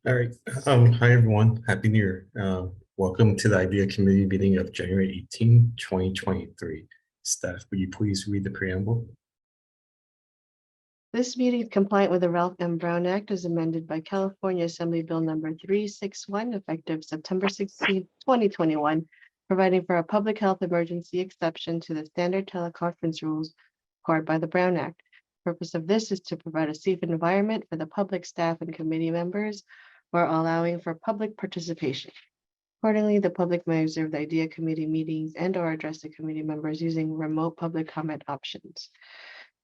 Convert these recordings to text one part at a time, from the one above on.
All right. Hi, everyone. Happy New Year. Welcome to the IDEA Committee meeting of January 18, 2023. Staff, will you please read the preamble? This meeting is compliant with the Ralph M. Brown Act as amended by California Assembly Bill number 361, effective September 16, 2021, providing for a public health emergency exception to the standard teleconference rules required by the Brown Act. The purpose of this is to provide a safe environment for the public, staff, and committee members while allowing for public participation. Accordingly, the public may observe the IDEA committee meetings and/or address the committee members using remote public comment options,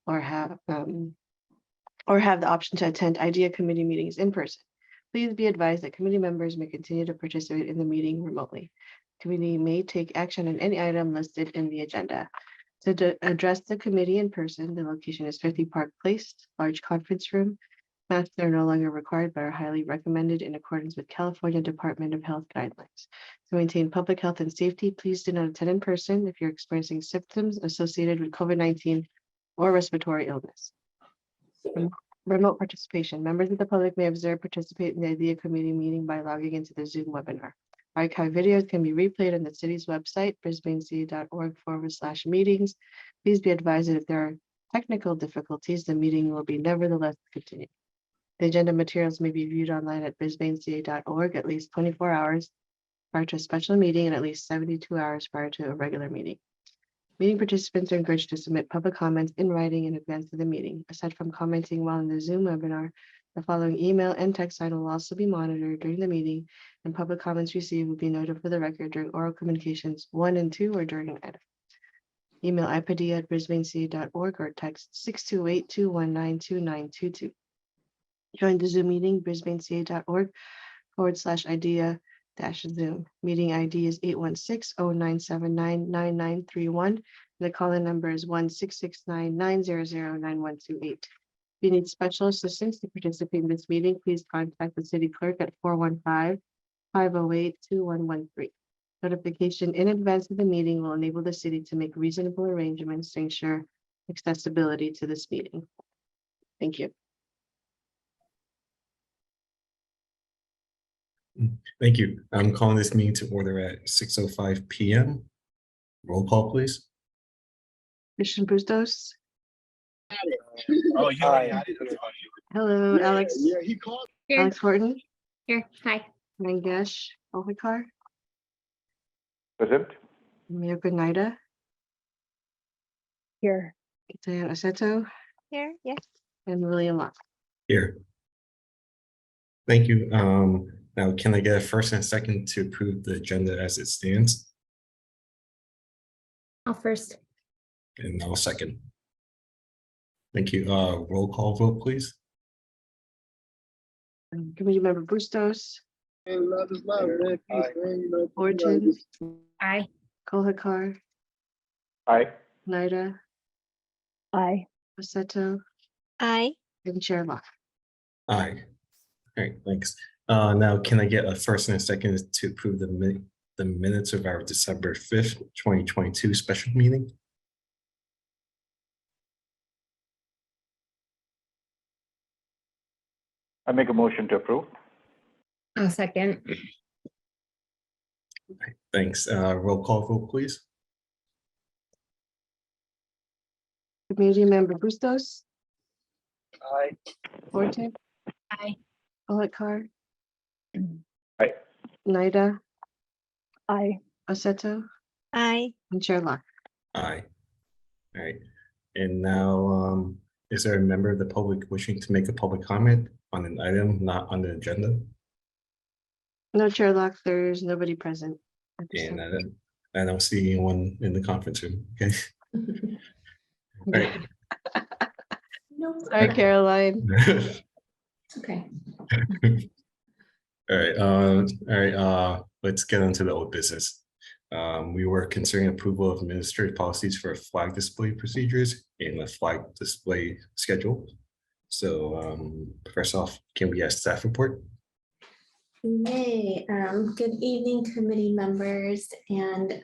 or have the option to attend IDEA committee meetings in person. Please be advised that committee members may continue to participate in the meeting remotely. Committee may take action on any item listed in the agenda. To address the committee in person, the location is 50 Park Place, large conference room. Masks are no longer required but are highly recommended in accordance with California Department of Health guidelines. To maintain public health and safety, please do not attend in person if you're experiencing symptoms associated with COVID-19 or respiratory illness. Remote participation. Members of the public may observe, participate in the IDEA committee meeting by logging into the Zoom webinar. Archive videos can be replayed on the city's website, brisbanecity.org/meetings. Please be advised that if there are technical difficulties, the meeting will be nevertheless continued. The agenda materials may be viewed online at brisbanecity.org at least 24 hours prior to a special meeting and at least 72 hours prior to a regular meeting. Meeting participants are encouraged to submit public comments in writing in advance of the meeting. Aside from commenting while in the Zoom webinar, the following email and text line will also be monitored during the meeting, and public comments received will be noted for the record during oral communications 1 and 2 or during an item. Email ipd@brisbanecity.org or text 628-219-2922. Join the Zoom meeting, brisbanecity.org/idea-Zoom. Meeting ID is 816-0979-9931. The call-in number is 1-669-900-9128. If you need special assistance to participate in this meeting, please contact the city clerk at 415-508-2113. Notification in advance of the meeting will enable the city to make reasonable arrangements to ensure accessibility to this meeting. Thank you. Thank you. I'm calling this meeting to order at 6:05 p.m. Roll call, please. Christian Bustos. Oh, you already had it. Hello, Alex. Yeah, he called. Here, Alex Horton. here, hi. Mangesh Ohikar. Present. Miyoko Naida. Here. Diane Oseto. Here, yes. And William Locke. Here. Thank you. Now, can I get a first and a second to approve the agenda as it stands? I'll first. And I'll second. Thank you. Roll call vote, please. Committee member Bustos. Horton. Aye. Kohikar. Aye. Naida. Aye. Oseto. Aye. And Chair Locke. Aye. All right, thanks. Now, can I get a first and a second to approve the minutes of our December 5th, 2022 special meeting? I make a motion to approve. I'll second. Thanks. Roll call vote, please. Committee member Bustos. Aye. Horton. Aye. Kohikar. Aye. Naida. Aye. Oseto. Aye. And Chair Locke. Aye. All right. And now, is there a member of the public wishing to make a public comment on an item not on the agenda? No, Chair Locke, there's nobody present. at this And time. I don't see anyone in the conference room. Okay. All right. No. Sorry, Caroline. Okay. All right. Let's get into the old business. We were considering approval of administrative policies for flag display procedures and the flag display schedule. So first off, can we have staff report? Hey, good evening, committee members. And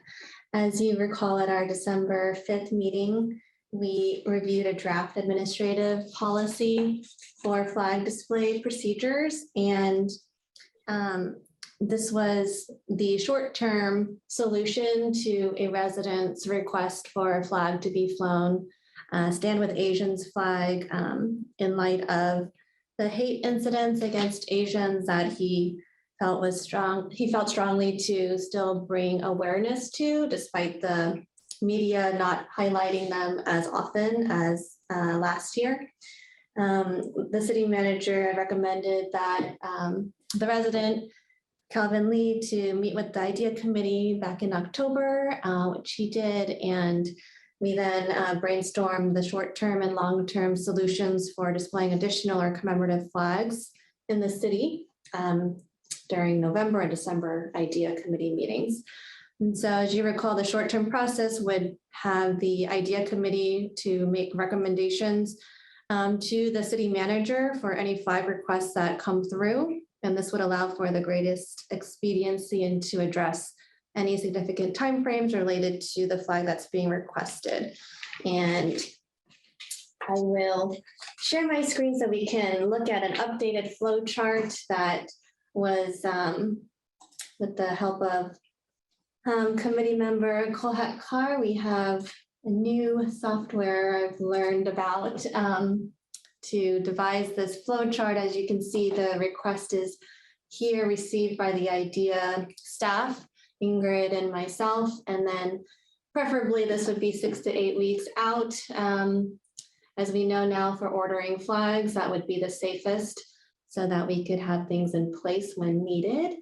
as you recall, at our December 5th meeting, we reviewed a draft administrative policy for flag display procedures. And This was the short-term solution to a resident's request for a flag to be flown, Stand With Asians flag, in light of the hate incidents against Asians that he felt was strong. He felt strongly to still bring awareness to, despite the media not highlighting them as often as last year. The city manager recommended that the resident Calvin Lee to meet with the IDEA committee back in October, which he did. And we then brainstormed the short-term and long-term solutions for displaying additional or commemorative flags in the city during November and December IDEA committee meetings. And so as you recall, the short-term process would have the IDEA committee to make recommendations to the city manager for any flag requests that come through. And this would allow for the greatest expediency and to address any significant timeframes related to the flag that's being requested. And I will share my screen so we can look at an updated flow chart that was with the help of committee member Kolhat Kar. We have a new software I've learned about to devise this flow chart. As you can see, the request is here received by the IDEA staff, Ingrid and myself, and then preferably this would be 6 to 8 weeks out. As we know now, for ordering flags, that would be the safest so that we could have things in place when needed.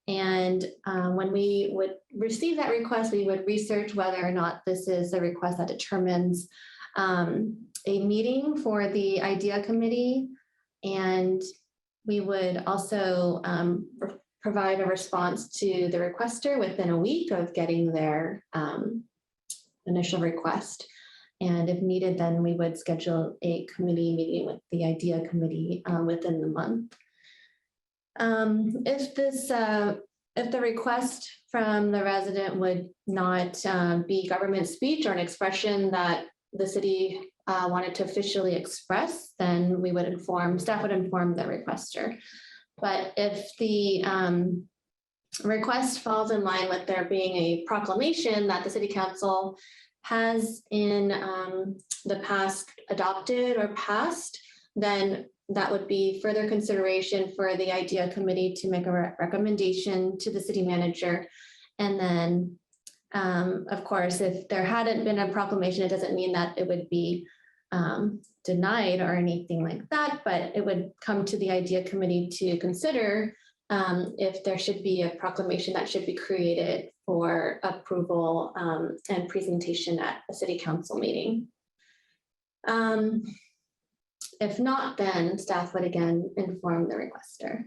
And when we would receive that request, we would research whether or not this is a request that determines a meeting for the IDEA committee. And we would also provide a response to the requester within a week of getting their initial request. And if needed, then we would schedule a committee meeting with the IDEA committee within the month. If the request from the resident would not be government speech or an expression that the city wanted to officially express, then we would staff would inform the requester. But if the request falls in line with there being a proclamation that the city council has in the past adopted or passed, then that would be further consideration for the IDEA committee to make a recommendation to the city manager. And then, of course, if there hadn't been a proclamation, it doesn't mean that it would be denied or anything like that, but it would come to the IDEA committee to consider if there should be a proclamation that should be created for approval and presentation at a city council meeting. If not, then staff would again inform the requester.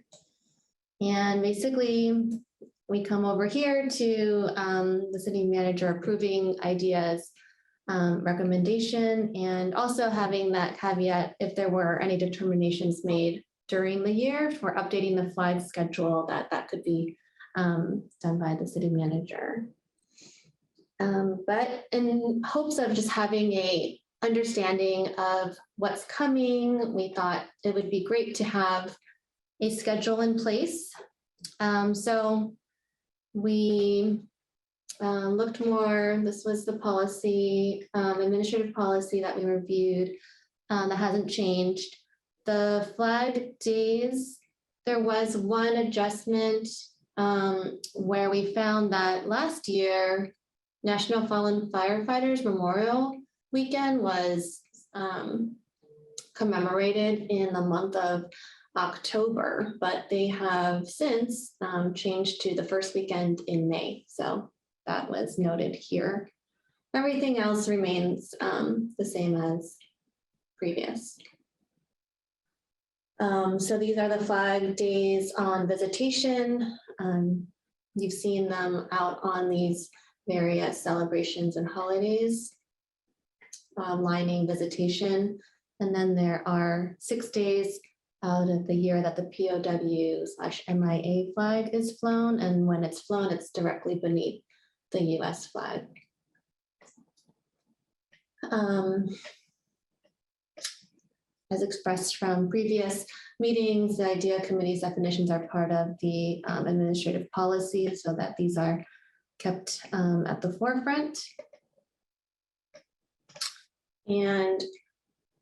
And basically, we come over here to the city manager approving IDEA's recommendation, and also having that caveat if there were any determinations made during the year for updating the flag schedule, that could be done by the city manager. But in hopes of just having a understanding of what's coming, we thought it would be great to have a schedule in place. So we looked more, this was the policy, administrative policy that we reviewed that hasn't changed. The flag days, there was one adjustment where we found that last year, National Fallen Firefighters Memorial Weekend was commemorated in the month of October, but they have since changed to the first weekend in May. So that was noted here. Everything else remains the same as previous. So these are the flag days on visitation. You've seen them out on these various celebrations and holidays, lining visitation. And then there are 6 days out of the year that the POW/MIA flag is flown. And when it's flown, it's directly beneath the US flag. as expressed from previous meetings, the IDEA committee's definitions are part of the administrative policy so that these are kept at the forefront. And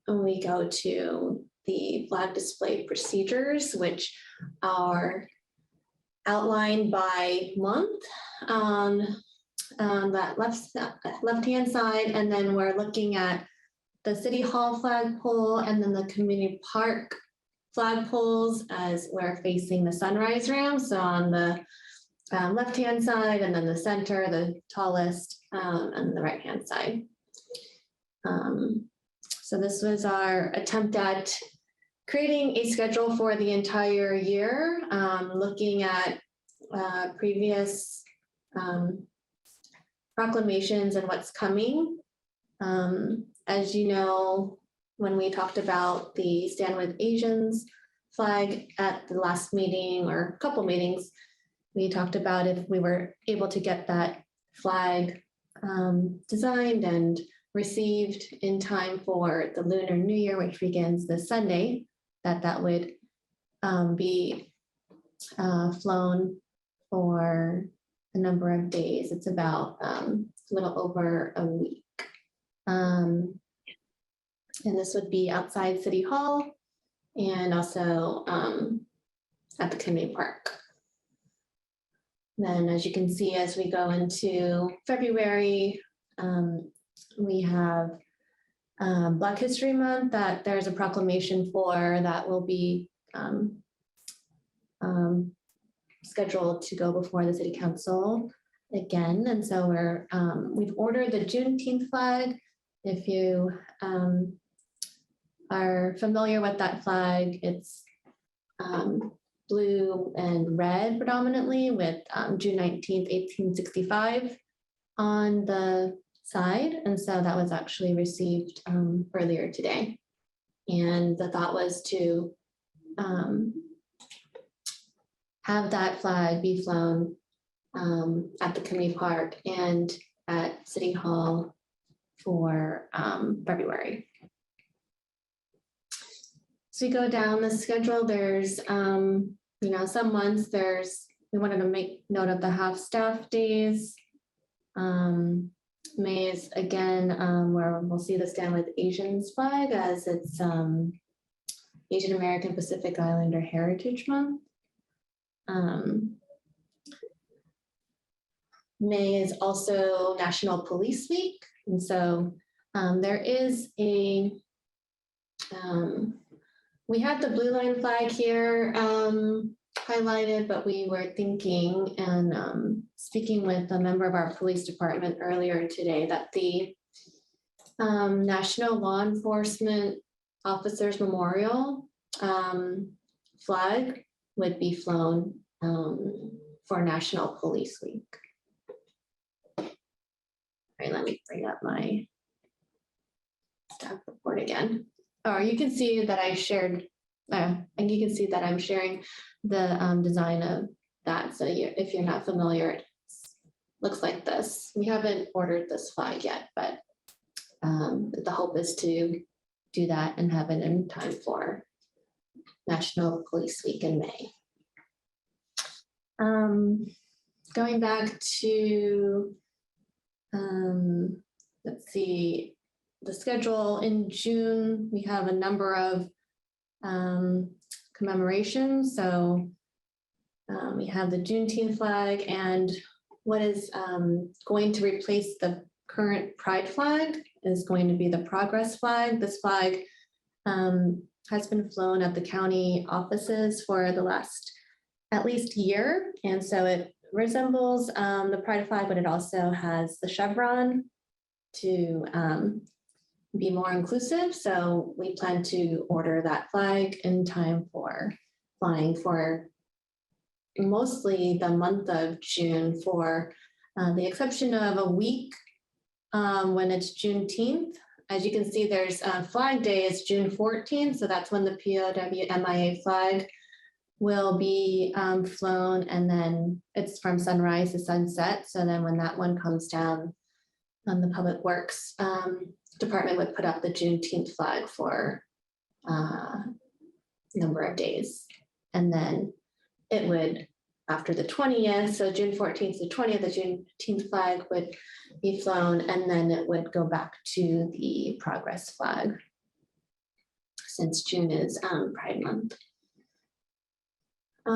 when we go to the flag display procedures, which are outlined by month on that left-hand side, and then we're looking at the City Hall flagpole and then the community park flagpoles as we're facing the sunrise ramp. So on the left-hand side, and then the center, the tallest, and the right-hand side. So this was our attempt at creating a schedule for the entire year, looking at previous proclamations and what's coming. As you know, when we talked about the Stand With Asians flag at the last meeting or a couple meetings, we talked about if we were able to get that flag designed and received in time for the Lunar New Year, which begins this Sunday, that would be flown for a number of days. It's about a little over a week. And this would be outside City Hall and also at the community park. Then, as you can see, as we go into February, we have Black History Month that there's a proclamation for that will be scheduled to go before the City Council again. And so we've ordered the Juneteenth flag. If you are familiar with that flag, it's blue and red predominantly with June 19th, 1865 on the side. And so that was actually received earlier today. And the thought was to have that flag be flown at the community park and at City Hall for February. So we go down the schedule, there's, some months we wanted to make note of the half-staff days. May is again where we'll see the Stand With Asians flag as it's Asian American Pacific Islander Heritage Month. May is also National Police Week. And so there is we had the blue line flag here highlighted, but we were thinking and speaking with a member of our police department earlier today that the National Law Enforcement Officers Memorial flag would be flown for National Police Week. All right, let me bring up my staff report again. Oh, you can see that I shared, and you can see that I'm sharing the design of that. So if you're not familiar, it looks like this. We haven't ordered this flag yet, but the hope is to do that and have it in time for National Police Week in May. Going back to, let's see, the schedule in June, we have a number of commemorations. So we have the Juneteenth flag, and what is going to replace the current Pride flag is going to be the Progress flag. This flag has been flown at the county offices for the last at least year. And so it resembles the Pride flag, but it also has the chevron to be more inclusive. So we plan to order that flag in time for flying for mostly the month of June, for the exception of a week when it's Juneteenth. As you can see, there's Flag Day is June 14th. So that's when the POW MIA flag will be flown, and then it's from sunrise to sunset. So then when that one comes down, the Public Works Department would put up the Juneteenth flag for number of days. And then it would, after the 20th, so June 14th to 20th, the Juneteenth flag would be flown, and then it would go back to the progress flag, since June is Pride Month. I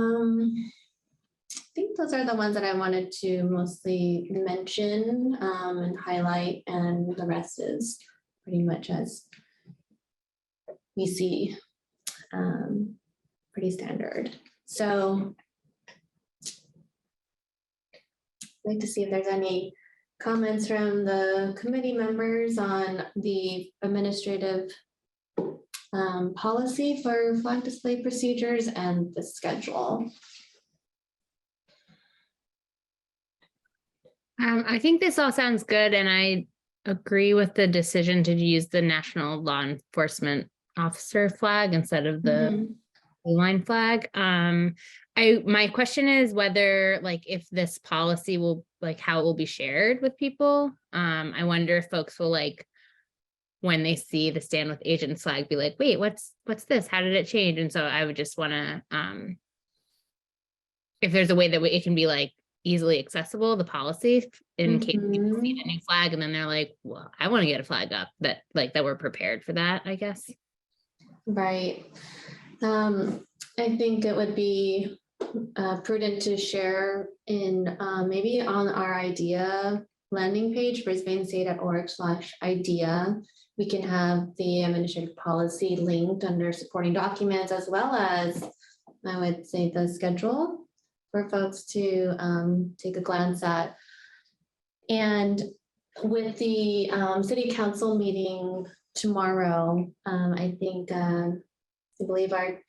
think those are the ones that I wanted to mostly mention and highlight, and the rest is pretty much as we see, pretty standard. So I'd like to see if there's any comments from the committee members on the administrative policy for flag display procedures and the schedule. I think this all sounds good, and I agree with the decision to use the National Law Enforcement Officer flag instead of the line flag. My question is whether, like, if this policy will, like, how it will be shared with people. I wonder if folks will, like, when they see the Stand with Asians flag, be like, wait, what's this? How did it change? And so I would just want to, if there's a way that it can be, like, easily accessible, the policy, in case people see a new flag and then they're like, well, I want to get a flag up, that we're prepared for that, I guess. Right. I think it would be prudent to share in maybe on our IDEA landing page, brisbanestate.org/IDEA. We can have the administrative policy linked under supporting documents, as well as, I would say, the schedule for folks to take a glance at. And with the city council meeting tomorrow, I think, I believe our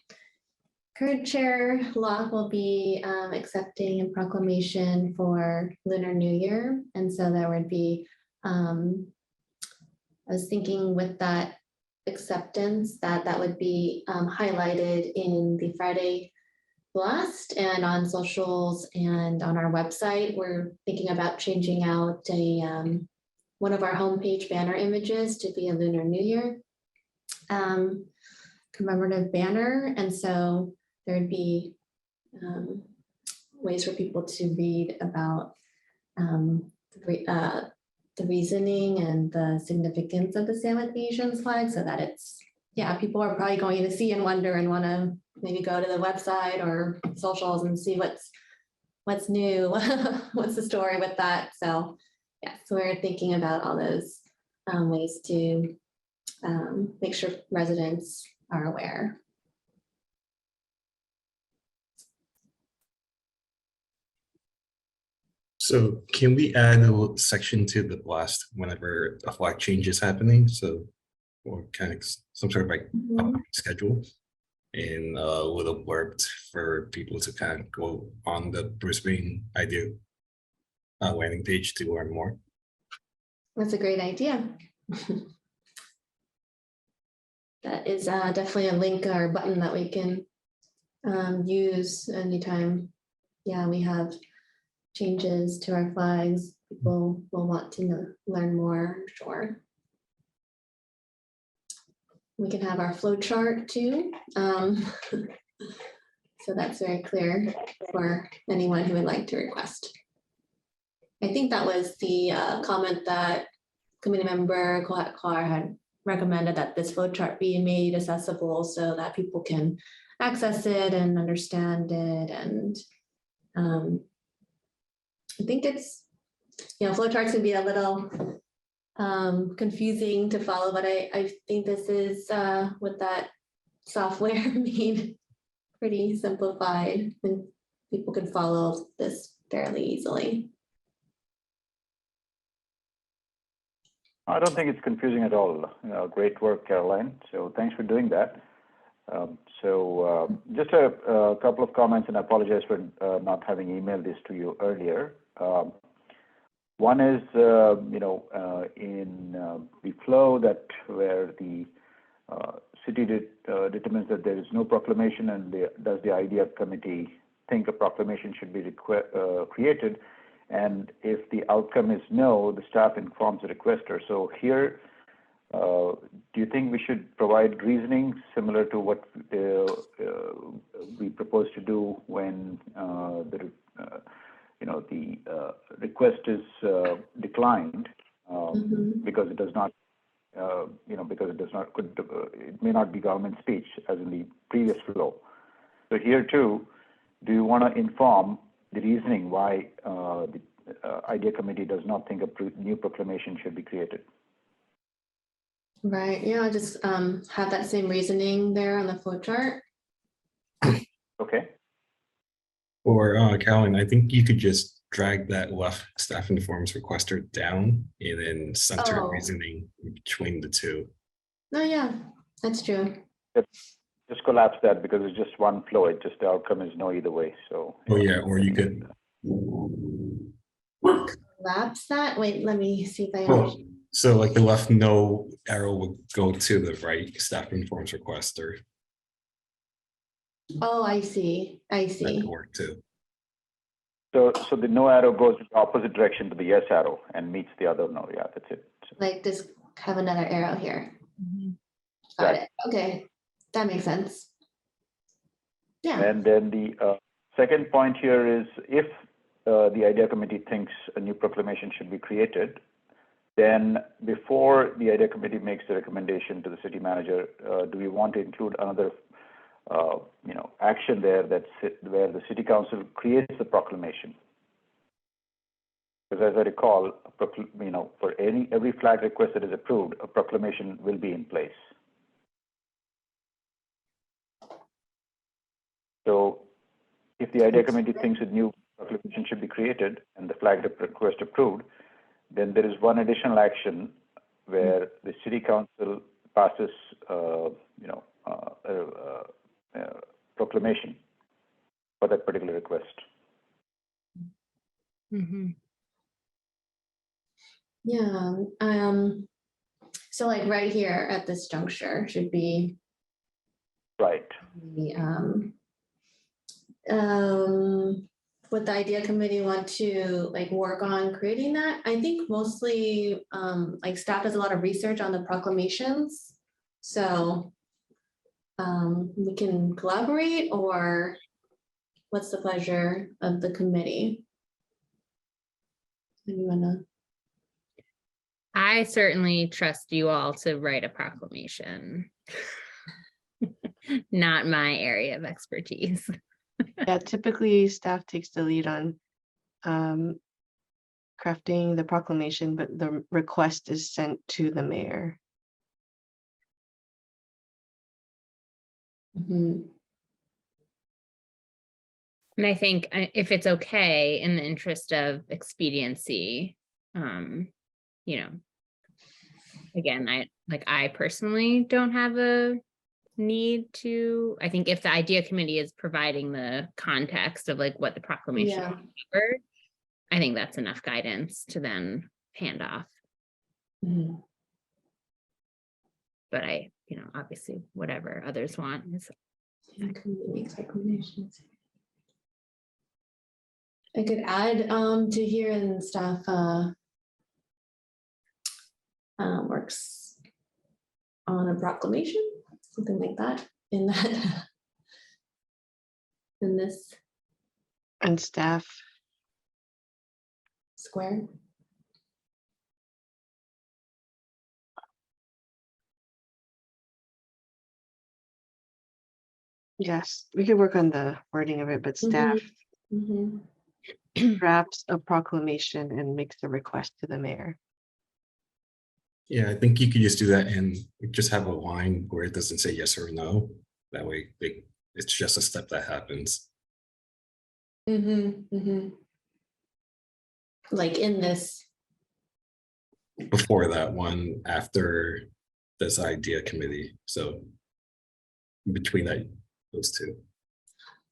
current chair, Locke, will be accepting a proclamation for Lunar New Year. And so there would be, I was thinking with that acceptance that would be highlighted in the Friday blast and on socials and on our website. We're thinking about changing out one of our homepage banner images to be a Lunar New Year commemorative banner. And so there'd be ways for people to read about the reasoning and the significance of the Stand with Asians flag, so that it's, yeah, people are probably going to see and wonder and want to maybe go to the website or socials and see what's new, what's the story with that. So yeah, so we're thinking about all those ways to make sure residents are aware. So can we add a little section to the blast whenever a flag change is happening? So, or kind of some sort of like schedule, and a little blurb for people to kind of go on the Brisbane IDEA landing page to learn more. That's a great idea. That is definitely a link or a button that we can use anytime. Yeah, we have changes to our flags. People will want to learn more, I'm sure. We can have our flow chart too. So that's very clear for anyone who would like to request. I think that was the comment that committee member Colette Clark had recommended, that this flow chart be made accessible so that people can access it and understand it. And I think it's, flow charts can be a little confusing to follow, but I think this is with that software made pretty simplified, and people can follow this fairly easily. I don't think it's confusing at all. Great work, Caroline. So thanks for doing that. Just a couple of comments, and I apologize for not having emailed this to you earlier. One is, in the flow that where the city determines that there is no proclamation, and does the IDEA committee think a proclamation should be created? And if the outcome is no, the staff informs the requester. So here, Do you think we should provide reasoning similar to what we propose to do when the request is declined because it does not, it may not be government speech as in the previous flow. So here too, do you want to inform the reasoning why the IDEA committee does not think a new proclamation should be created? Right, yeah, I'll just have that same reasoning there on the flow chart. Okay. Or Calvin, I think you could just drag that left staff informs requester down and then center reasoning between the two. Oh, yeah, that's true. Just collapse that because it's just one flow. It just, the outcome is no either way. So. Oh yeah, or you could. Collapse that? Wait, let me see if I Well, understand. so like the left no arrow would go to the right staff informs requester. Oh, I see. I That see. could work too. So the no arrow goes in the opposite direction to the yes arrow and meets the other no. Yeah, that's it. Like just have another arrow here. Mhm. Got Right. it. Okay, that makes sense. Yeah. And then the second point here is if the IDEA committee thinks a new proclamation should be created, then before the IDEA committee makes the recommendation to the city manager, do we want to include another action there where the city council creates the proclamation? Because as I recall, for every flag request that is approved, a proclamation will be in place. So if the IDEA committee thinks a new proclamation should be created and the flag request approved, then there is one additional action where the city council passes, proclamation for that particular request. Mhm. Yeah. So like right here at this juncture should be Right. the would the IDEA committee want to like work on creating that? I think mostly like staff does a lot of research on the proclamations. So we can collaborate, or what's the pleasure of the committee? Anyone? I certainly trust you all to write a proclamation. Not my area of expertise. Yeah, typically staff takes the lead on crafting the proclamation, but the request is sent to the mayor. Mhm. And I think if it's okay, in the interest of expediency, again, I personally don't have a need to. I think if the IDEA committee is providing the context of like what the proclamation Yeah. covered, I think that's enough guidance to then hand off. Mhm. But obviously whatever others want is. Yeah, committee makes recommendations. I could add to here and staff works on a proclamation, something like that in that in this And staff, square. yes, we could work on the wording of it, but staff Mhm. drafts a proclamation and makes the request to the mayor. Yeah, I think you could just do that and just have a line where it doesn't say yes or no. That way it's just a step that happens. Like in this. Before that one, after this IDEA committee. So between those two.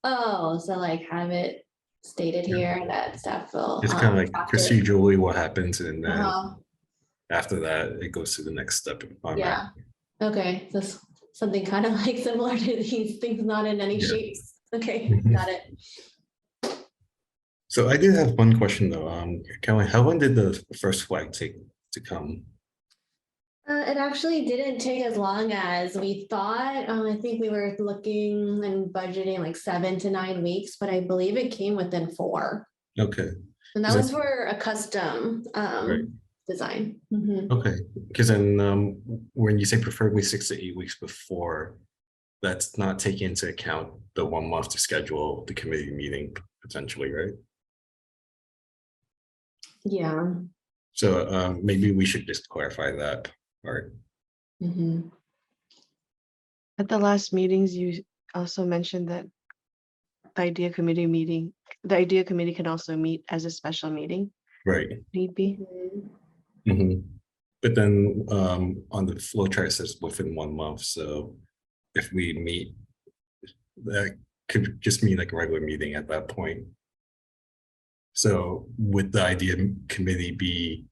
Oh, so like have it stated here that staff will. It's kind of like draft it. procedurally what happens, and then Uh-huh. after that, it goes to the next step. Yeah. Okay, so something kind of like similar to these things, not in any Yeah. shapes. Okay, Mhm. got it. So I did have one question though. Kelly, how long did the first flag take to come? It actually didn't take as long as we thought. I think we were looking and budgeting like 7 to 9 weeks, but I believe it came within 4. Okay, And that Is was that- for a custom Right. design. Mhm. okay, because then when you say preferably 6 to 8 weeks before, that's not taking into account the 1 month to schedule the committee meeting potentially, right? Yeah. So maybe we should just clarify that part. Mhm. At the last meetings, you also mentioned that the idea committee can also meet as a special meeting, Right. need be. Mhm. Mhm. But then on the flow chart it says within 1 month, so if we meet, that could just mean like a regular meeting at that point. So would the idea committee be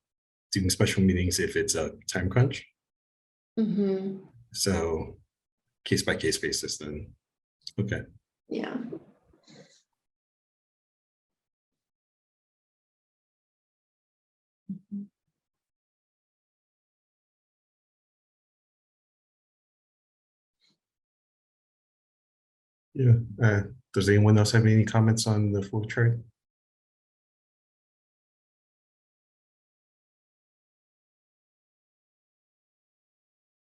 doing special meetings if it's a time crunch? Mhm. So case by case basis then, okay. Yeah. Mhm. Yeah, does anyone else have any comments on the flow chart?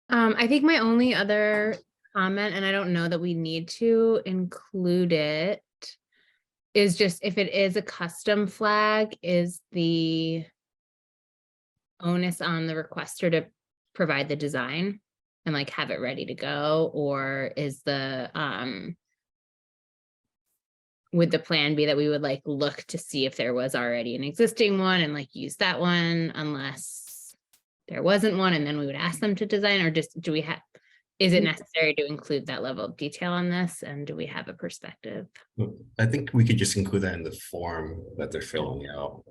I think my only other comment, and I don't know that we need to include it, is just if it is a custom flag, is the onus on the requester to provide the design and like have it ready to go, or is the would the plan be that we would like look to see if there was already an existing one and like use that one unless there wasn't one, and then we would ask them to design, or just do we have, is it necessary to include that level of detail on this, and do we have a perspective? I think we could just include that in the form that they're filling out.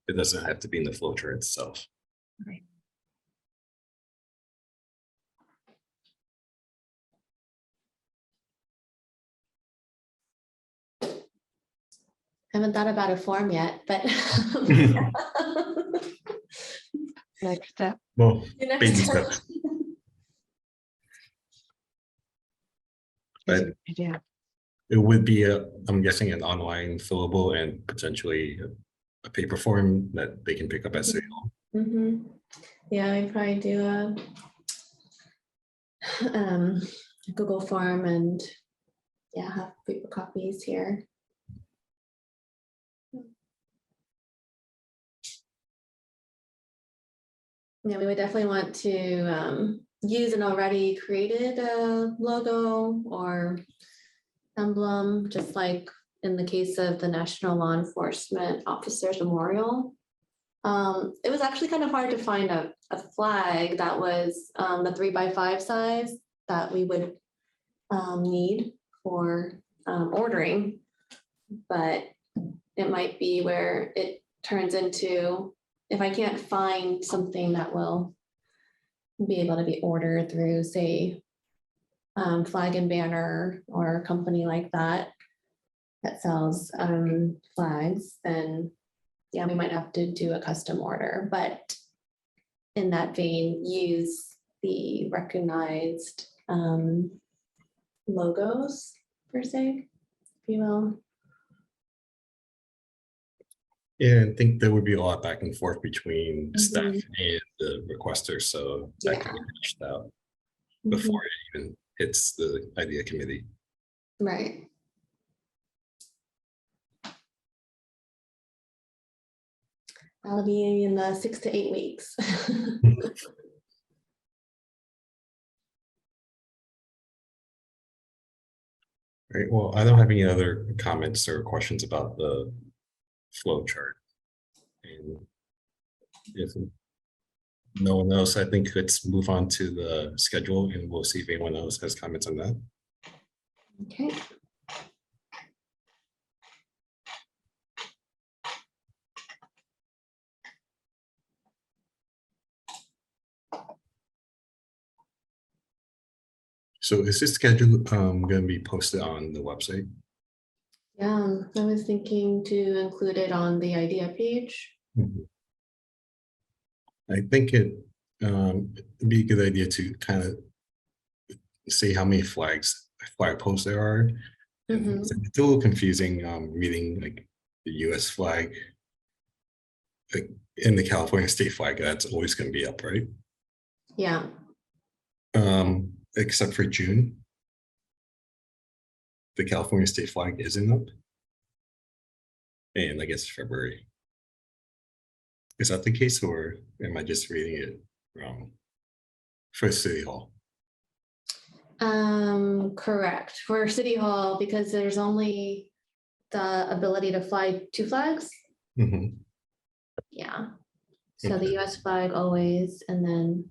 It doesn't have to be in the flow chart itself. Right. Haven't thought about a form yet, but Next step. Well, The next baby step. steps. Is a But good idea. it would be I'm guessing an online fillable and potentially a paper form that they can pick up at City Hall. Mhm. Yeah, we probably do a Google form and yeah, have paper copies here. Yeah, we would definitely want to use an already created logo or emblem, just like in the case of the National Law Enforcement Officers Memorial. It was actually kind of hard to find a flag that was the 3x5 size that we would need for ordering, but it might be where it turns into, if I can't find something that will be able to be ordered through, say, Flag and Banner or a company like that that sells flags, then yeah, we might have to do a custom order, but in that vein, use the recognized logos per se, if you will. Yeah, I think there would be a lot back and forth between the staff Mhm. and the requester, so that can be reached out before it even hits the idea committee. Right. That'll be in the 6 to 8 weeks. Right, well, I don't have any other comments or questions about the flow chart. And if no one else, I think let's move on to the schedule and we'll see if anyone else has comments on that. Okay. So is this schedule going to be posted on the website? Yeah, I was thinking to include it on the idea page. Mhm. I think it it'd be a good idea to kind of say how many flagpoles there are. Mhm. It's a little confusing reading like the US flag like in the California state flag, that's always going to be up, right? Yeah. Except for June. The California state flag isn't up. And I guess February. Is that the case, or am I just reading it wrong? For City Hall. Correct. For City Hall, because there's only the ability to fly 2 flags. Mhm. Yeah. So Okay. the US flag always, and then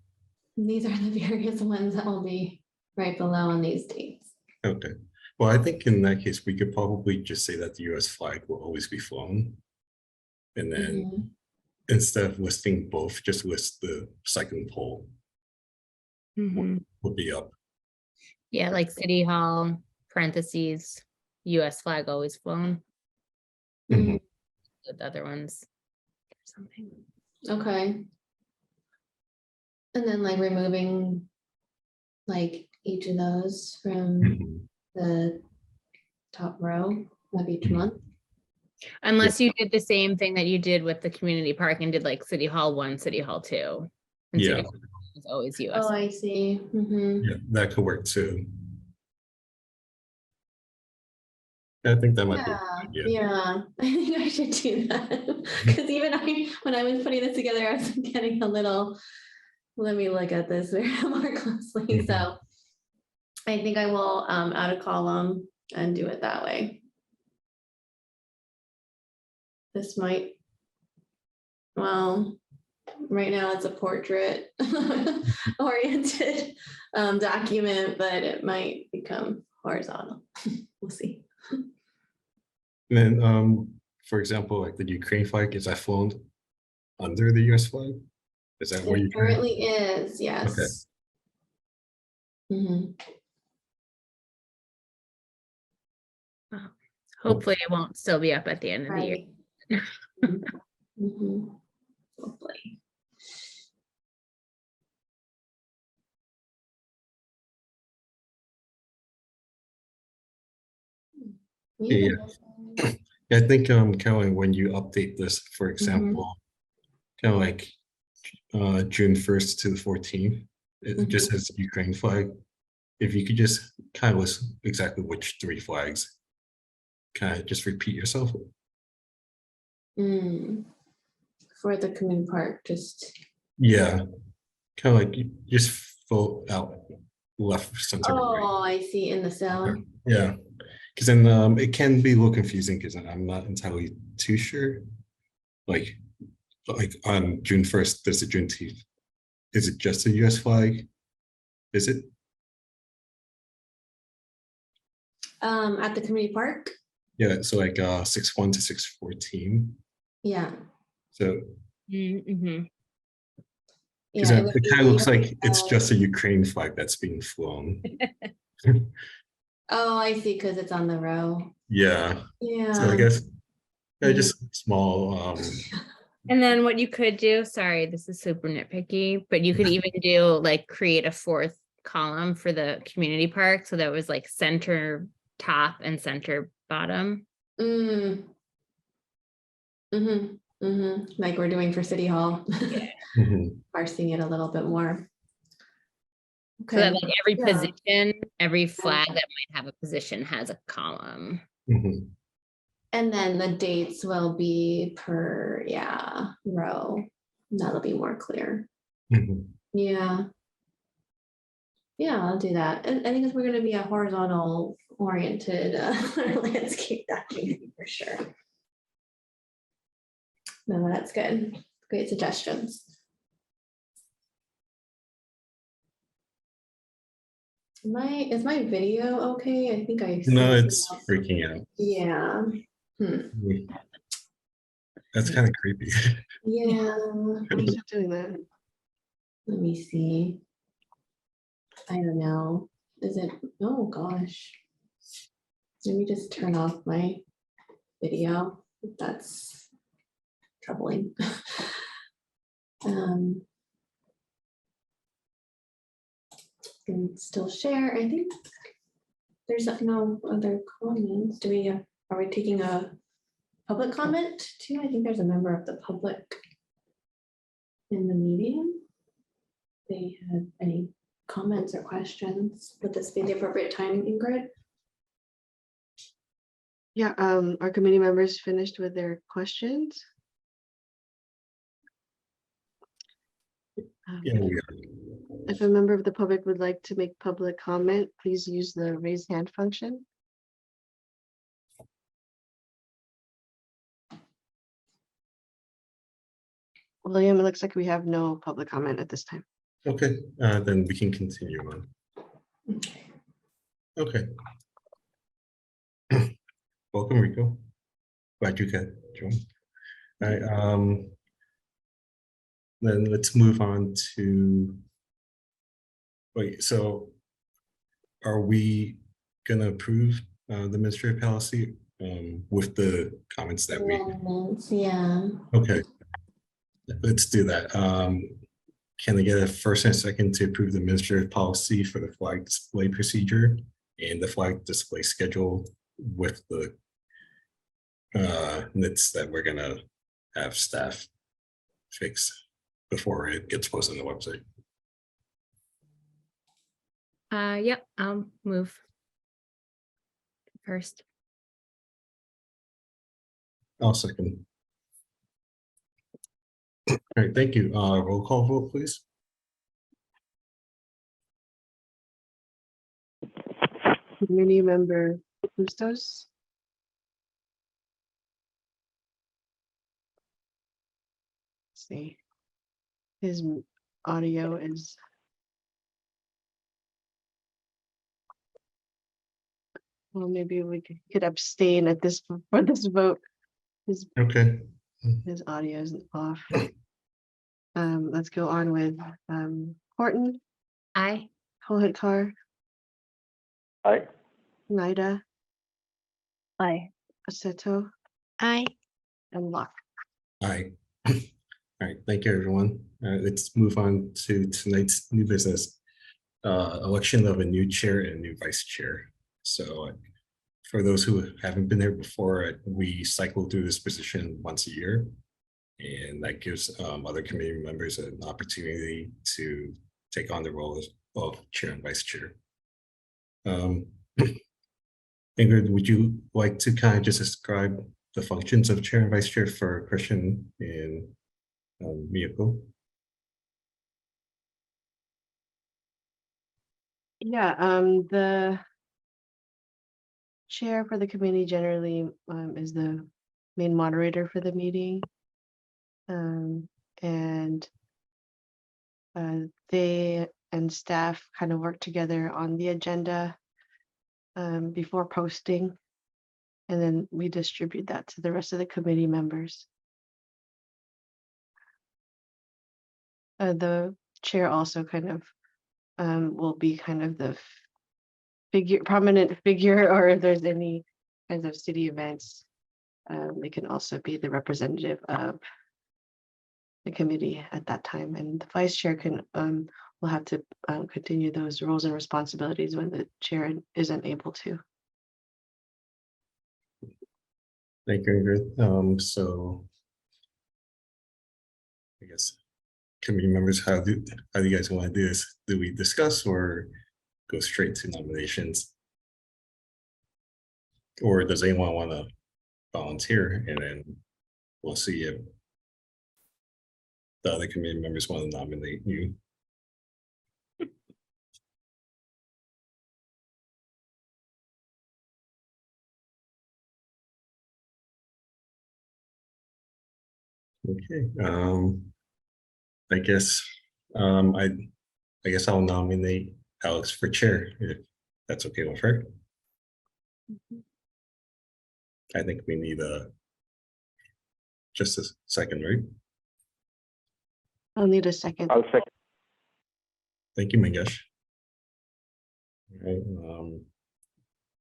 these are the various ones that will be right below on these dates. Okay. Well, I think in that case, we could probably just say that the US flag will always be flown. And then Mhm. instead of listing both, just list the second pole Mhm. will be up. Yeah, like City Hall, parentheses, US flag always flown, Mhm. with the other ones. Something. Okay. And then like removing like each of those from Mhm. the top row of each Mhm. month. Unless you did the same thing that you did with the community park and did like City Hall 1, City Hall 2. And Yeah. City Hall is always US. Oh, I see. Mhm. Yeah, that could work too. I think that might be a Yeah, good idea. yeah, I think I should do that. Because even when I was putting this together, I was getting a little, let me look at this very more closely. Mhm. So I think I will add a column and do it that way. This might, well, right now it's a portrait oriented document, but it might become horizontal. We'll see. And then, for example, like the Ukraine flag, is that flown under the US flag? Is that where you It currently is, yes. Mhm. Hopefully it won't still be up at the end of the year. Right. Mhm. Hopefully. Yeah. I think Caroline, when you update this, for example, kind of like June 1st to the 14th, it just says Ukraine flag. If you could just kind of list exactly which 3 flags, kind of just repeat yourself. For the community park, just. Yeah, kind of like you just fill out left, center, right. Oh, I see, in the cell. Yeah, because then it can be a little confusing because I'm not entirely too sure. Like on June 1st, there's a Juneteenth. Is it just a US flag? Is it? At the community park? Yeah, so like 6/1 to 6/14. Yeah. So Mhm. because Yeah, it kind of looks like it's just a Ukraine flag that's being flown. oh, I see, because it's on the row. Yeah. Yeah. So I guess just small. And then what you could do, sorry, this is super nitpicky, but you could even do like create a 4th column for the community park. So that was like center top and center bottom. Like we're doing for City Hall. Parsing it a little bit more. So that like every Yeah. position, every flag that might have a position has a column. And then the dates will be per, row. That'll be more clear. Yeah. Yeah, I'll do that. And I think we're going to be a horizontal oriented landscape document for sure. No, that's good. Great suggestions. Is my video okay? I think I. No, it's freaking out. Yeah. That's kind of creepy. Yeah. Why is it doing that? Let me see. I don't know. Is it? Oh gosh. Let me just turn off my video. That's troubling. can still share. I think there's no other comments. Are we taking a public comment too? I think there's a member of the public in the meeting. They had any comments or questions? Would this be the appropriate time, Ingrid? Yeah, our committee members finished with their questions. Yeah, we If a member of the public would like to make public comment, please use the raise hand function. William, it looks like we have no public comment at this time. okay, then we can continue on. Okay. Welcome, Rico. Glad you could join. All right, then let's move on to, wait, so are we gonna approve the administrative policy with the comments that we, Amendments, yeah. okay. Let's do that. Can I get a first and a second to approve the administrative policy for the flag display procedure and the flag display schedule with the nits that we're gonna have staff fix before it gets posted on the website? Yep, I'll move first. I'll second. All right, thank you. Roll call vote, please. Committee member Bustos. Let's see. His audio is. Well, maybe we could abstain at this for this vote. Okay. His audio isn't off. Let's go on with Horton, Aye. Hohetkar, Aye. Nida, Aye. Aceto, Aye. and Locke. Aye. All right, thank you, everyone. Let's move on to tonight's new business. Election of a new chair and new vice chair. So for those who haven't been there before, we cycle through this position once a year. And that gives other committee members an opportunity to take on the role of chair and vice chair. Ingrid, would you like to kind of just describe the functions of chair and vice chair for Christian and Miyako? Yeah, the chair for the committee generally is the main moderator for the meeting. And they and staff kind of work together on the agenda before posting. And then we distribute that to the rest of the committee members. The chair also kind of will be kind of the prominent figure, or if there's any kinds of city events, they can also be the representative of the committee at that time. And the vice chair can will have to continue those roles and responsibilities when the chair isn't able to. Thank you, Ingrid. So I guess committee members, how do you guys want to do this? Do we discuss or go straight to nominations? Or does anyone want to volunteer, and then we'll see if the other committee members want to nominate you? Okay, I guess I guess I'll nominate Alex for chair, if that's okay with her. I think we need just a second, right? I'll need a second. I'll second. Thank you, Mangesh. All right,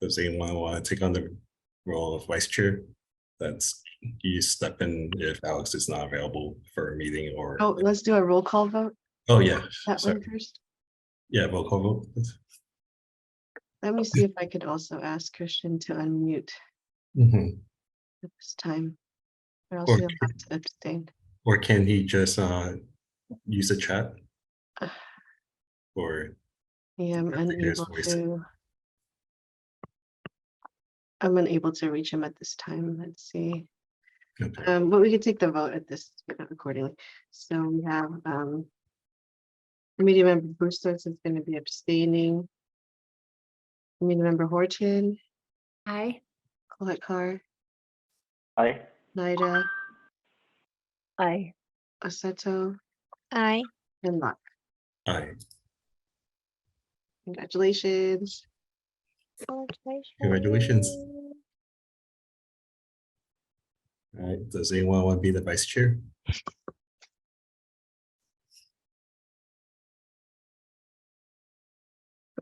does anyone want to take on the role of vice chair? That's you step in if Alex is not available for a meeting or. Oh, let's do a roll call vote. Oh, yeah. That Sorry. one first. Yeah, roll call vote. please. Let me see if I could also ask Christian to unmute Mhm. at this time. Or else Or he'll have to abstain. Or can he just use the chat? Or Yeah, I'm Have to hear his unable voice. to. I'm unable to reach him at this time. Let's see. okay. But we could take the vote at this accordingly. So we have committee member Bustos is going to be abstaining. Committee member Horton, Aye. Colette Carr, Aye. Nida, Aye. Aseto, Aye. and Locke. Aye. Congratulations. Congratulations. All right. Does anyone want to be the vice chair?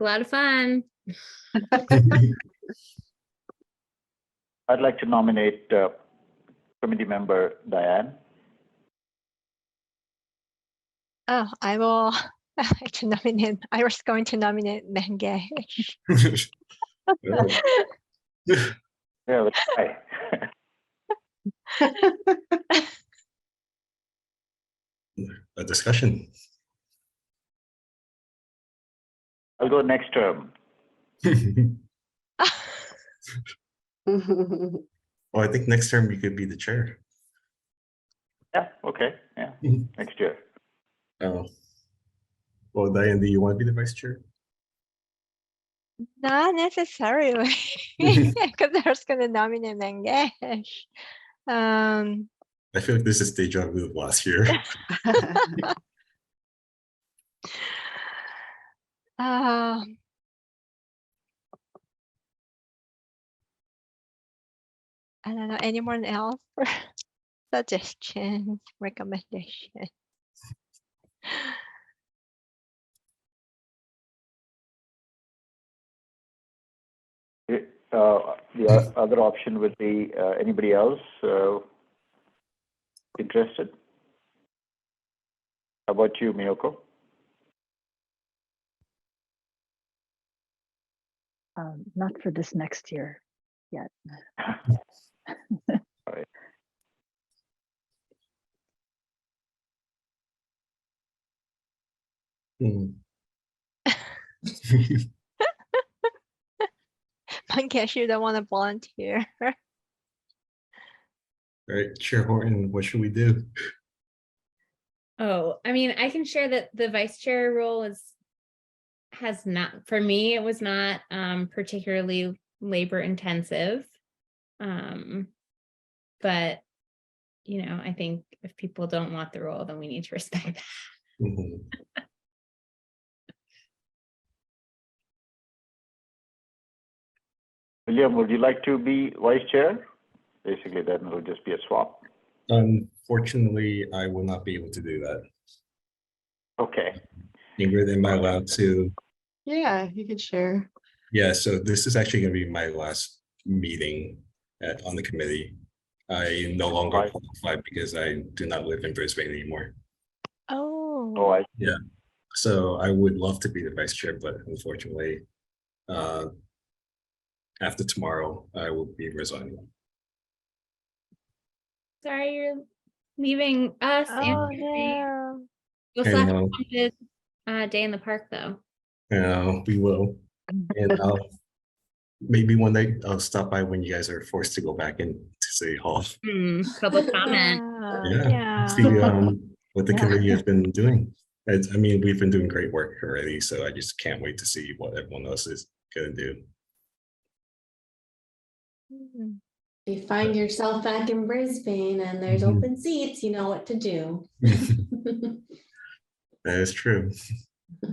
A lot of fun. I'd like to nominate committee member Diane. Oh, I will. I like to nominate. I was going to nominate Mangesh. Yeah, but aye. A discussion. I'll go next term. Well, I think next term you could be the chair. Yeah, okay, yeah, next year. Oh. Well, Diane, do you want to be the vice chair? Not necessarily, because I was going to nominate Mangesh. I feel like this is deja vu of last year. I don't know, anyone else for suggestions, recommendation? The other option would be anybody else interested? How about you, Miyoko? Not for this next year yet. Hmm. Mangesh, you don't want to volunteer. All right, Chair Horton, what should we do? Oh, I mean, I can share that the vice chair role has not, for me, it was not particularly labor intensive. But, you know, I think if people don't want the role, then we need to respect that. Mhm. William, would you like to be vice chair? Basically, then it'll just be a swap. Unfortunately, I will not be able to do that. Okay. Ingrid, am I allowed to? Yeah, you could share. Yeah, so this is actually going to be my last meeting on the committee. I no longer Right. qualify because I do not live in Brisbane anymore. Oh, Oh, So I would love to be the vice chair, but unfortunately, after tomorrow, I will be resigning. Sorry, you're leaving us. oh and no. You'll I still have know. to come to Day in the Park, though. We will. And maybe one day I'll stop by when you guys are forced to go back into City Hall. Public comment. Yeah. See what the Yeah. committee has been doing. I mean, we've been doing great work already, so I just can't wait to see what everyone else is gonna do. Hmm. If you find yourself back in Brisbane and there's Mhm. open seats, you know what to do. That is true. Are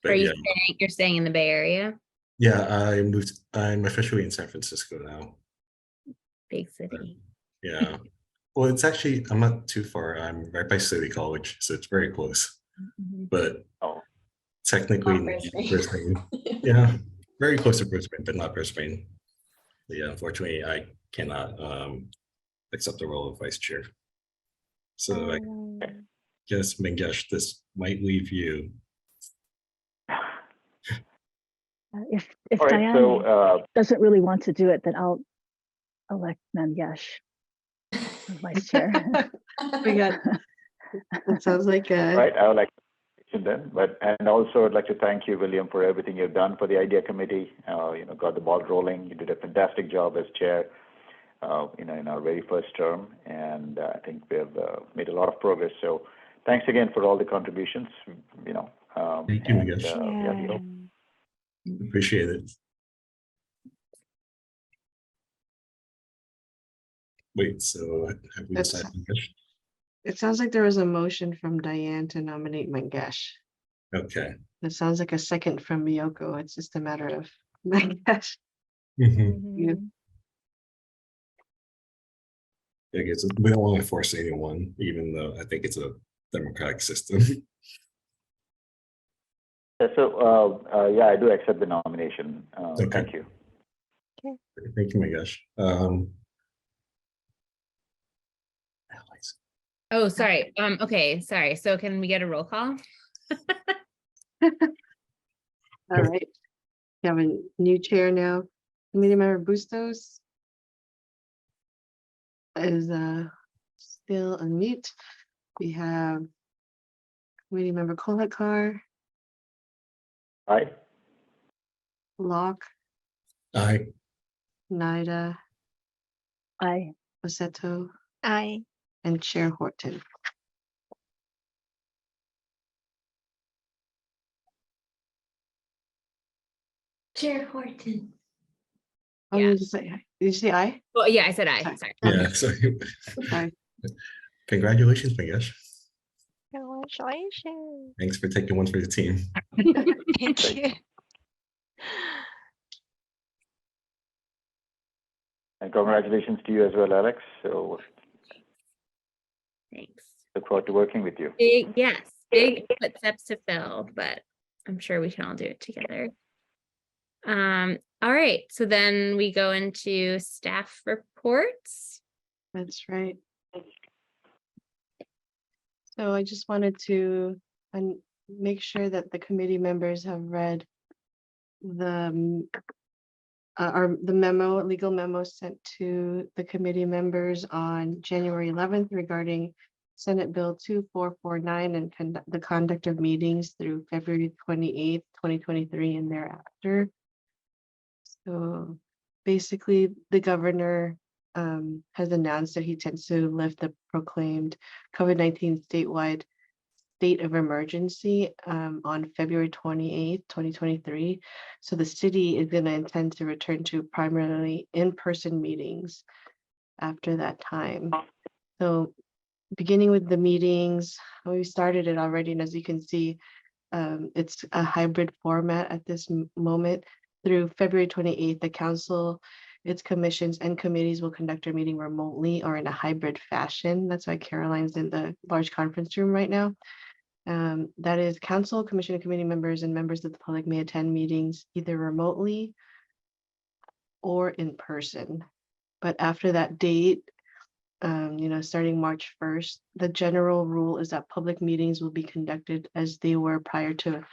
But you yeah, you're staying in the Bay Area? yeah, I'm officially in San Francisco now. Big city. Yeah. Well, it's actually, I'm not too far. I'm right by City College, so it's very close. But Oh. technically, Not Brisbane. Brisbane. Yeah, very close to Brisbane, but not Brisbane. But yeah, unfortunately, I cannot accept the role of vice chair. So I guess, Mangesh, this might leave you. If All right, Diane so doesn't really want to do it, then I'll elect Mangesh as vice chair. We got, it sounds like a, right, I would like to then, and also I'd like to thank you, William, for everything you've done for the IDEA committee. Got the ball rolling. You did a fantastic job as chair. In our very first term, and I think we have made a lot of progress. So, thanks again for all the contributions. Thank you, Mangesh. we hope Appreciate it. Wait, so have we That's- decided? Mangesh? it sounds like there was a motion from Diane to nominate Mangesh. Okay. It sounds like a second from Miyoko. It's just a matter of Mangesh. Mhm. Yeah. Mhm. I guess we don't want to force anyone, even though I think it's a democratic system. yeah, I do accept the nomination. Okay. Thank you. Thank you, Mangesh. Oh, sorry. Okay, sorry. So can we get a roll call? All right. We have a new chair now. Committee member Bustos is still unmute. We have committee member Kolhatkar, Aye. Locke, Aye. Nida, I Oseto, Aye. and Chair Horton. Chair Horton. Oh, Yeah. did you say aye? Oh, yeah, I said aye. Sorry. Sorry. Yeah. So, Sorry. congratulations, Mangesh. Congratulations. Thanks for taking one for the team. Thank you. And congratulations to you as well, Alex. So, Thanks. look forward to working with you. Big footsteps to fill, but I'm sure we can all do it together. All right, so then we go into staff reports. That's right. So I just wanted to make sure that the committee members have read the memo, legal memo sent to the committee members on January 11th regarding Senate Bill 2449 and the conduct of meetings through February 28th, 2023 and thereafter. So basically, the governor has announced that he intends to lift the proclaimed COVID-19 statewide state of emergency on February 28th, 2023. So the city is going to intend to return to primarily in-person meetings after that time. So beginning with the meetings, we started it already, and as you can see, it's a hybrid format at this moment. Through February 28th, the council, its commissions and committees will conduct a meeting remotely or in a hybrid fashion. That's why Caroline's in the large conference room right now. That is council, commission and committee members and members of the public may attend meetings either remotely or in person. But after that date, starting March 1st, the general rule is that public meetings will be conducted as they were prior to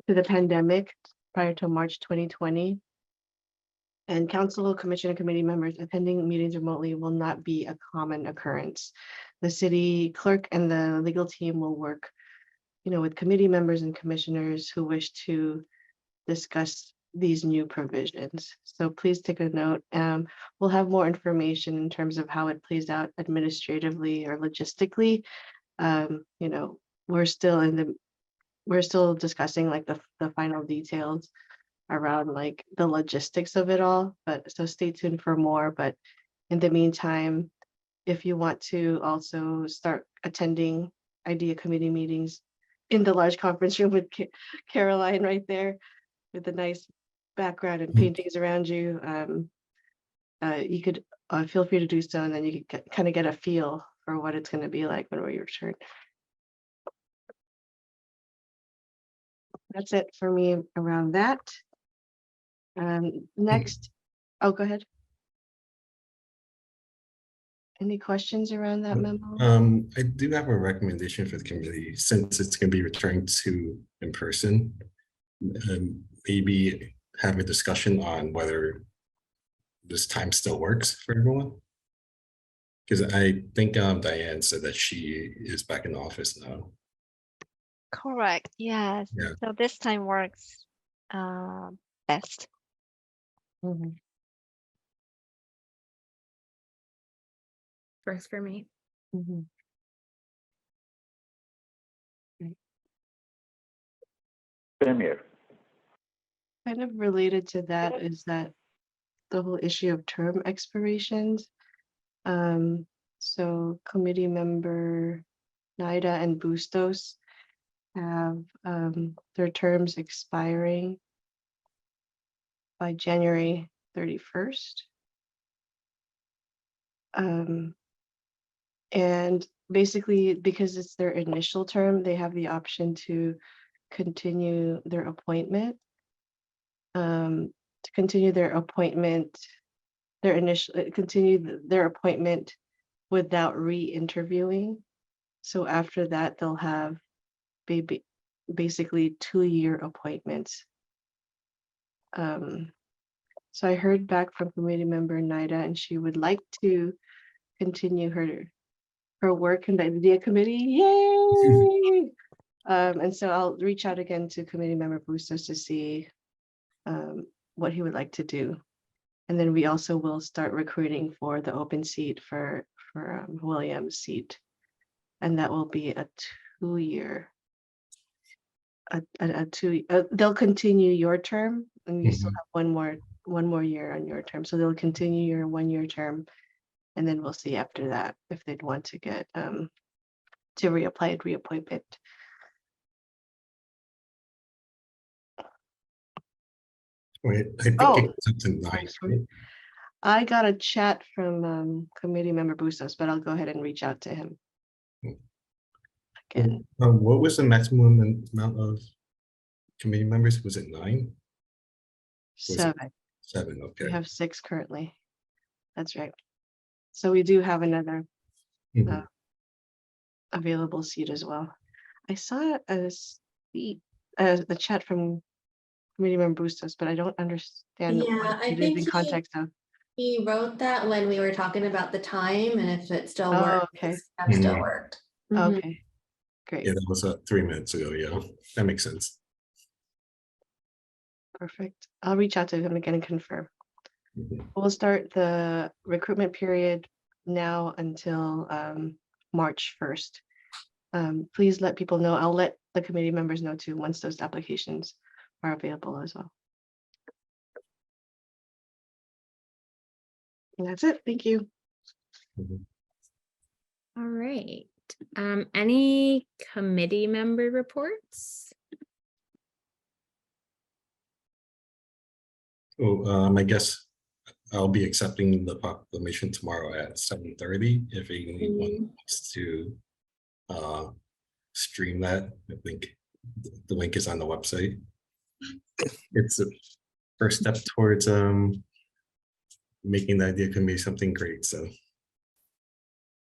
the pandemic, prior to March 2020. And council, commission, and committee members attending meetings remotely will not be a common occurrence. The city clerk and the legal team will work, with committee members and commissioners who wish to discuss these new provisions. So please take a note. We'll have more information in terms of how it plays out administratively or logistically. We're still discussing like the final details around like the logistics of it all, but so stay tuned for more. But in the meantime, if you want to also start attending IDEA committee meetings in the large conference room with Caroline right there with a nice background and paintings around you, you could feel free to do so, and then you could kind of get a feel for what it's going to be like when we return. That's it for me around that. Next, oh, go ahead. Any questions around that memo? I do have a recommendation for the committee since it's going to be returning to in person. maybe have a discussion on whether this time still works for everyone. Because I think Diane said that she is back in the office now. Correct. Yes. Yeah. So this time works best. Mhm. Works for me. Mhm. Same here. Kind of related to that is that the whole issue of term expirations. So committee member Naida and Bustos have their terms expiring by January 31st. And basically, because it's their initial term, they have the option to continue their appointment. To continue their appointment, their appointment without re-interviewing. So after that, they'll have basically 2-year appointments. So I heard back from committee member Naida, and she would like to continue her work in the idea committee. Yay! And so I'll reach out again to committee member Bustos to see what he would like to do. And then we also will start recruiting for the open seat for William's seat. And that will be a 2-year. They'll continue your term, and you still have one more year on your term. So they'll continue your 1-year term, and then we'll see after that if they'd want to get to reapply reappointment. Wait, I think Oh, it's up to 9. sorry. I got a chat from committee member Bustos, but I'll go ahead and reach out to him again. What was the maximum amount of committee members? Was it 9? Was it 7. 7, okay. We have 6 currently. That's right. So we do have another Mhm. available seat as well. I saw a seat, the chat from committee member Bustos, but I don't understand Yeah, what I it is think in context of. he wrote that when we were talking about the time and if it still Oh, worked. okay. That still worked. Mhm. Okay, great, Yeah, that was 3 minutes ago. Yeah, that makes sense. perfect. I'll reach out to him again and confirm. Mhm. We'll start the recruitment period now until March 1st. Please let people know. I'll let the committee members know too, once those applications are available as well. And that's it. Thank you. Mhm. All right. Any committee member reports? Oh, I guess I'll be accepting the proclamation tomorrow at 7:30. If anyone wants to stream that, I think the link is on the website. It's a first step towards making the idea committee something great. So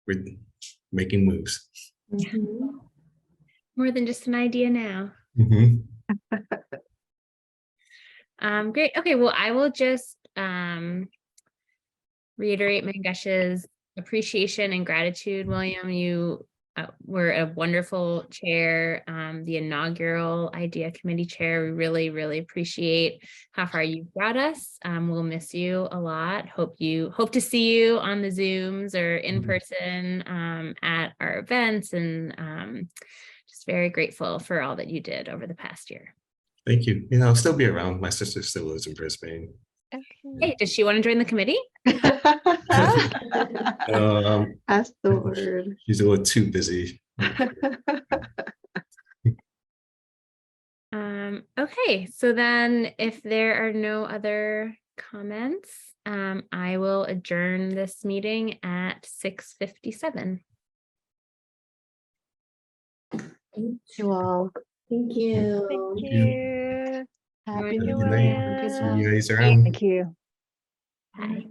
we're making moves. More than just an idea now. Mhm. Great. Okay, well, I will just reiterate Mangesh's appreciation and gratitude, William. You were a wonderful chair, the inaugural idea committee chair. We really, really appreciate how far you've brought us. We'll miss you a lot. Hope to see you on the Zooms or in person at our events, and just very grateful for all that you did over the past year. Thank you. I'll still be around. My sister still lives in Brisbane. Okay. Hey, does she want to join the committee? That's the word. She's a little too busy. Okay, so then if there are no other comments, I will adjourn this meeting at 6:57. Thank you all. Thank you. Thank you. Happy Good New night. Year. See you guys around. Thank you. Bye.